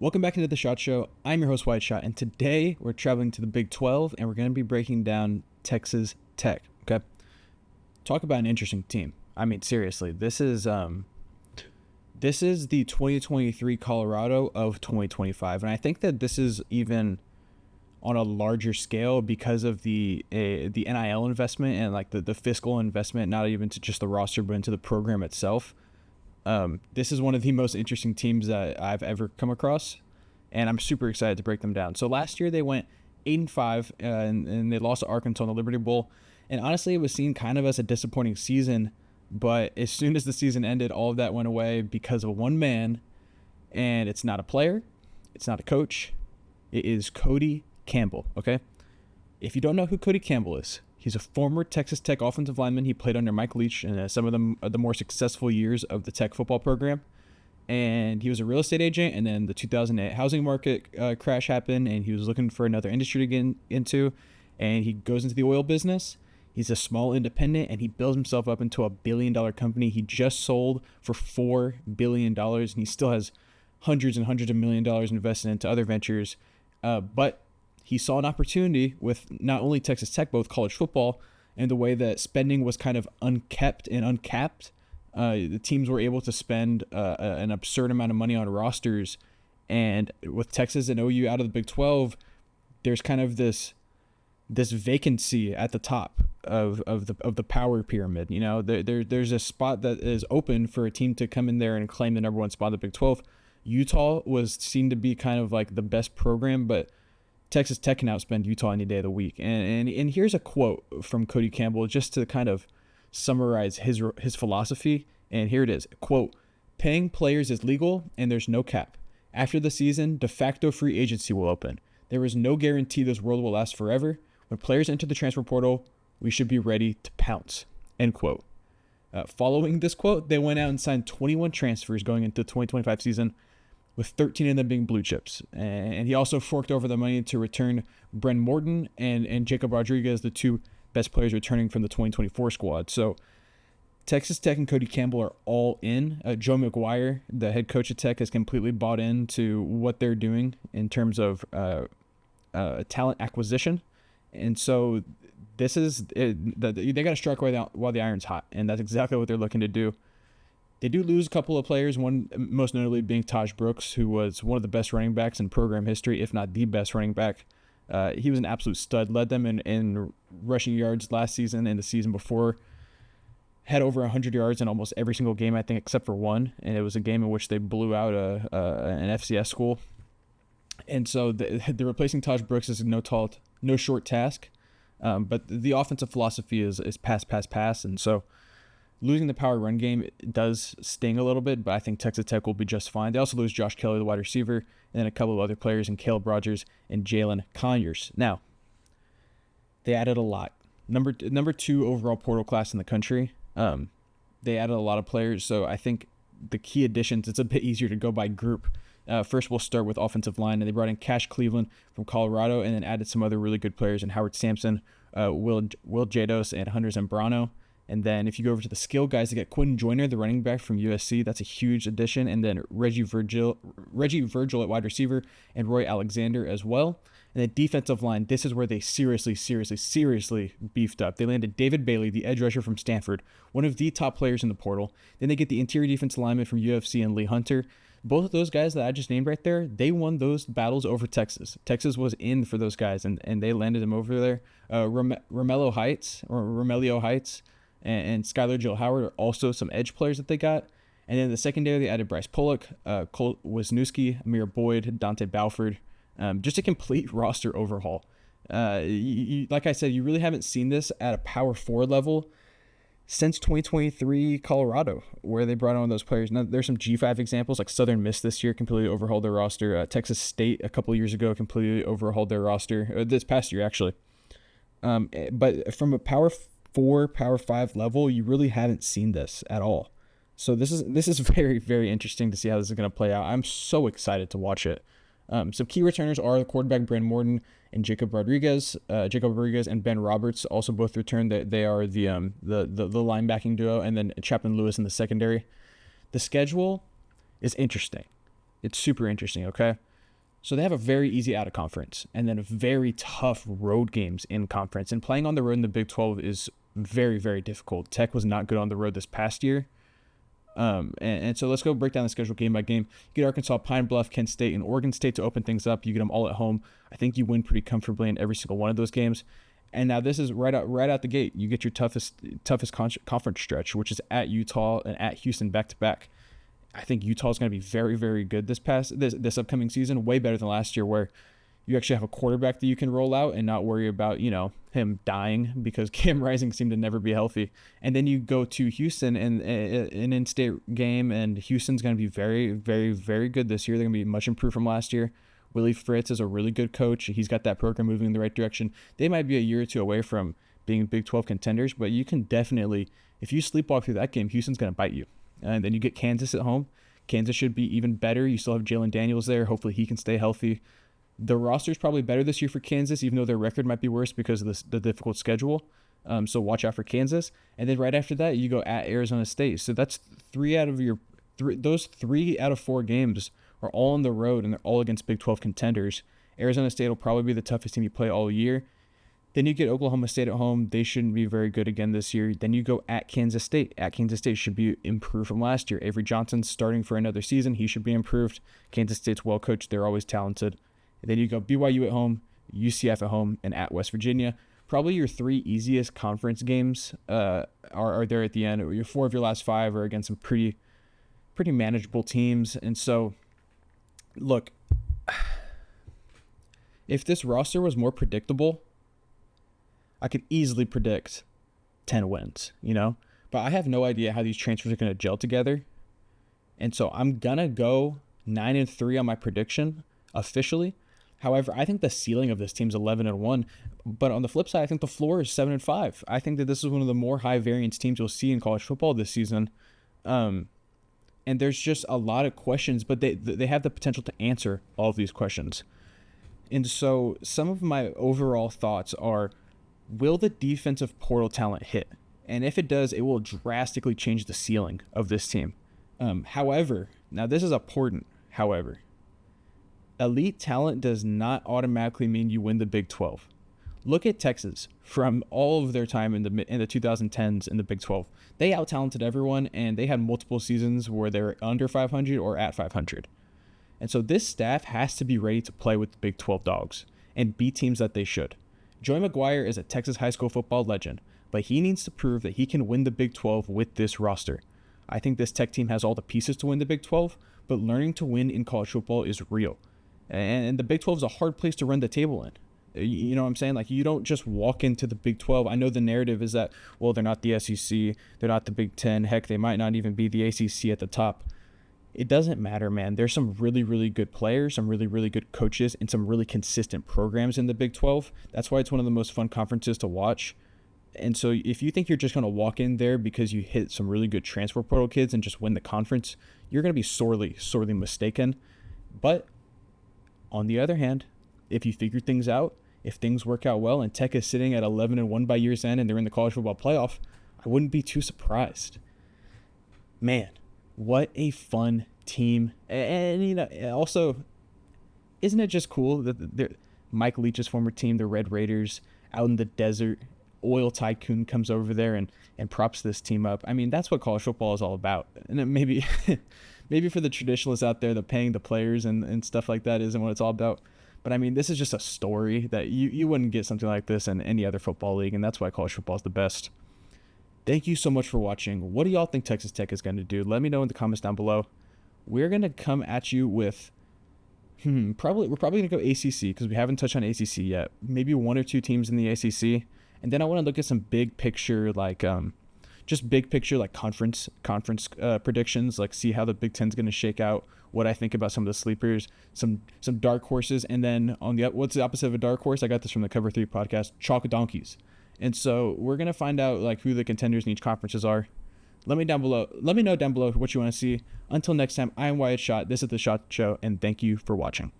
Welcome back into the Shot Show. I'm your host, White Shot, and today we're traveling to the Big 12, and we're going to be breaking down Texas Tech. Okay, talk about an interesting team. I mean, seriously, this is the 2023 Colorado of 2025, and I think that this is even on a larger scale because of the NIL investment and like the fiscal investment, not even to just the roster, but into the program itself. This is one of the most interesting teams that I've ever come across, and I'm super excited to break them down. So last year they went 8-5, and they lost to Arkansas in the Liberty Bowl. And honestly, it was seen kind of as a disappointing season, but as soon as the season ended, all of that went away because of one man, and it's not a player, it's not a coach, it is Cody Campbell, okay? If you don't know who Cody Campbell is, he's a former Texas Tech offensive lineman. He played under Mike Leach in some of the more successful years of the Tech football program. And he was a real estate agent, and then the 2008 housing market crash happened, and he was looking for another industry to get into, and he goes into the oil business. He's a small independent, and he builds himself up into a $1 billion company. He just sold for $4 billion, and he still has hundreds and hundreds of $1 million invested into other ventures. But he saw an opportunity with not only Texas Tech, but with college football, and the way that spending was kind of unkept and uncapped. The teams were able to spend an absurd amount of money on rosters, and with Texas and OU out of the Big 12, there's kind of this vacancy at the top of the power pyramid. You know, there's a spot that is open for a team to come in there and claim the number one spot in the Big 12. Utah was seen to be kind of like the best program, but Texas Tech can outspend Utah any day of the week. And here's a quote from Cody Campbell just to kind of summarize his philosophy. And here it is, quote, "Paying players is legal and there's no cap. After the season, de facto free agency will open. There is no guarantee this world will last forever. When players enter the transfer portal, we should be ready to pounce," end quote. Following this quote, they went out and signed 21 transfers going into the 2025 season, with 13 of them being blue chips. And he also forked over the money to return Bren Morton and Jacob Rodriguez, the two best players returning from the 2024 squad. So Texas Tech and Cody Campbell are all in. Joe McGuire, the head coach of Tech, has completely bought into what they're doing in terms of talent acquisition. And so this is they got to strike while the iron's hot, and that's exactly what they're looking to do. They do lose a couple of players, one most notably being Taj Brooks, who was one of the best running backs in program history, if not the best running back. He was an absolute stud, led them in rushing yards last season and the season before. Had over 100 yards in almost every single game, I think, except for one, and it was a game in which they blew out an FCS school. And so the replacing Taj Brooks is no short task, but the offensive philosophy is pass, and so losing the power run game does sting a little bit, but I think Texas Tech will be just fine. They also lose Josh Kelly, the wide receiver, and then a couple of other players in Caleb Rogers and Jalen Conyers. Now, they added a lot. Number 2 overall portal class in the country. They added a lot of players, so I think the key additions, it's a bit easier to go by group. First, we'll start with offensive line, and they brought in Cash Cleveland from Colorado, and then added some other really good players in Howard Sampson, Will Jados, and Hunter Zambrano. And then if you go over to the skill guys, they get Quentin Joyner, the running back from USC. That's a huge addition. And then Reggie Virgil at wide receiver, and Roy Alexander as well. And the defensive line, this is where they seriously beefed up. They landed David Bailey, the edge rusher from Stanford, one of the top players in the portal. Then they get the interior defense lineman from UFC and Lee Hunter. Both of those guys that I just named right there, they won those battles over Texas. Texas was in for those guys, and they landed them over there. Romelio Heights, and Skylar Jill Howard are also some edge players that they got. And then the secondary, they added Bryce Pollock, Colt Wisniewski, Amir Boyd, Dante Balford. Just a complete roster overhaul. Like I said, you really haven't seen this at a Power 4 level since 2023 Colorado, where they brought on those players. Now, there's some G5 examples, like Southern Miss this year completely overhauled their roster. Texas State a couple years ago completely overhauled their roster. This past year, actually. But from a Power 4, Power 5 level, you really haven't seen this at all. So this is very, very interesting to see how this is going to play out. I'm so excited to watch it. Some key returners are the quarterback Bren Morton and Jacob Rodriguez and Ben Roberts also both returned. They are the linebacking duo, and then Chaplain Lewis in the secondary. The schedule is interesting. It's super interesting, okay? So they have a very easy out of conference and then very tough road games in conference. And playing on the road in the Big 12 is very, very difficult. Tech was not good on the road this past year. And so let's go break down the schedule game by game. You get Arkansas, Pine Bluff, Kent State, and Oregon State to open things up. You get them all at home. I think you win pretty comfortably in every single one of those games. And now this is right out the gate. You get your toughest conference stretch, which is at Utah and at Houston back to back. I think Utah is going to be very, very good this upcoming season, way better than last year, where you actually have a quarterback that you can roll out and not worry about, him dying because Cam Rising seemed to never be healthy. And then you go to Houston and an in-state game, and Houston's going to be very, very, very good this year. They're going to be much improved from last year. Willie Fritz is a really good coach. He's got that program moving in the right direction. They might be a year or two away from being Big 12 contenders, but you can definitely, if you sleepwalk through that game, Houston's going to bite you. And then you get Kansas at home. Kansas should be even better. You still have Jalen Daniels there. Hopefully he can stay healthy. The roster is probably better this year for Kansas, even though their record might be worse because of the difficult schedule. So watch out for Kansas. And then right after that, you go at Arizona State. So that's those 3 out of 4 games are all on the road, and they're all against Big 12 contenders. Arizona State will probably be the toughest team you play all year. Then you get Oklahoma State at home. They shouldn't be very good again this year. Then you go at Kansas State. At Kansas State should be improved from last year. Avery Johnson's starting for another season. He should be improved. Kansas State's well coached. They're always talented. And then you go BYU at home, UCF at home, and at West Virginia. Probably your 3 easiest conference games are there at the end. Your 4 of your last 5 are against some pretty manageable teams. And so, look, if this roster was more predictable, I could easily predict 10 wins, But I have no idea how these transfers are going to gel together. And so I'm going to go 9-3 on my prediction officially. However, I think the ceiling of this team's 11-1. But on the flip side, I think the floor is 7-5. I think that this is one of the more high variance teams you'll see in college football this season. And there's just a lot of questions, but they have the potential to answer all of these questions. And so some of my overall thoughts are, will the defensive portal talent hit? And if it does, it will drastically change the ceiling of this team. However, now this is important, elite talent does not automatically mean you win the Big 12. Look at Texas from all of their time in the 2010s in the Big 12. They out-talented everyone, and they had multiple seasons where they were under 500 or at 500. And so this staff has to be ready to play with the Big 12 dogs and beat teams that they should. Joey McGuire is a Texas high school football legend, but he needs to prove that he can win the Big 12 with this roster. I think this Tech team has all the pieces to win the Big 12, but learning to win in college football is real. And the Big 12 is a hard place to run the table in. You know what I'm saying? Like, you don't just walk into the Big 12. I know the narrative is that, well, they're not the SEC, they're not the Big 10. Heck, they might not even be the ACC at the top. It doesn't matter, man. There's some really, really good players, some really, really good coaches, and some really consistent programs in the Big 12. That's why it's one of the most fun conferences to watch. And so if you think you're just going to walk in there because you hit some really good transfer portal kids and just win the conference, you're going to be sorely, sorely mistaken. But on the other hand, if you figure things out, if things work out well, and Tech is sitting at 11-1 by year's end and they're in the college football playoff, I wouldn't be too surprised. Man, what a fun team. And also, isn't it just cool that Mike Leach's former team, the Red Raiders, out in the desert, oil tycoon comes over there and props this team up. I mean, that's what college football is all about. And it maybe for the traditionalists out there, the paying the players and stuff like that isn't what it's all about. But I mean, this is just a story that you wouldn't get something like this in any other football league, and that's why college football is the best. Thank you so much for watching. What do y'all think Texas Tech is going to do? Let me know in the comments down below. We're going to come at you with we're probably going to go ACC because we haven't touched on ACC yet. Maybe 1 or 2 teams in the ACC. And then I want to look at some big picture, conference predictions, like see how the Big Ten's going to shake out, what I think about some of the sleepers, some dark horses, and then what's the opposite of a dark horse? I got this from the Cover 3 podcast, chalk donkeys. And so we're going to find out like who the contenders in each conferences are. Let me know down below what you want to see. Until next time, I am Wyatt Schott. This is The Schott Show, and thank you for watching.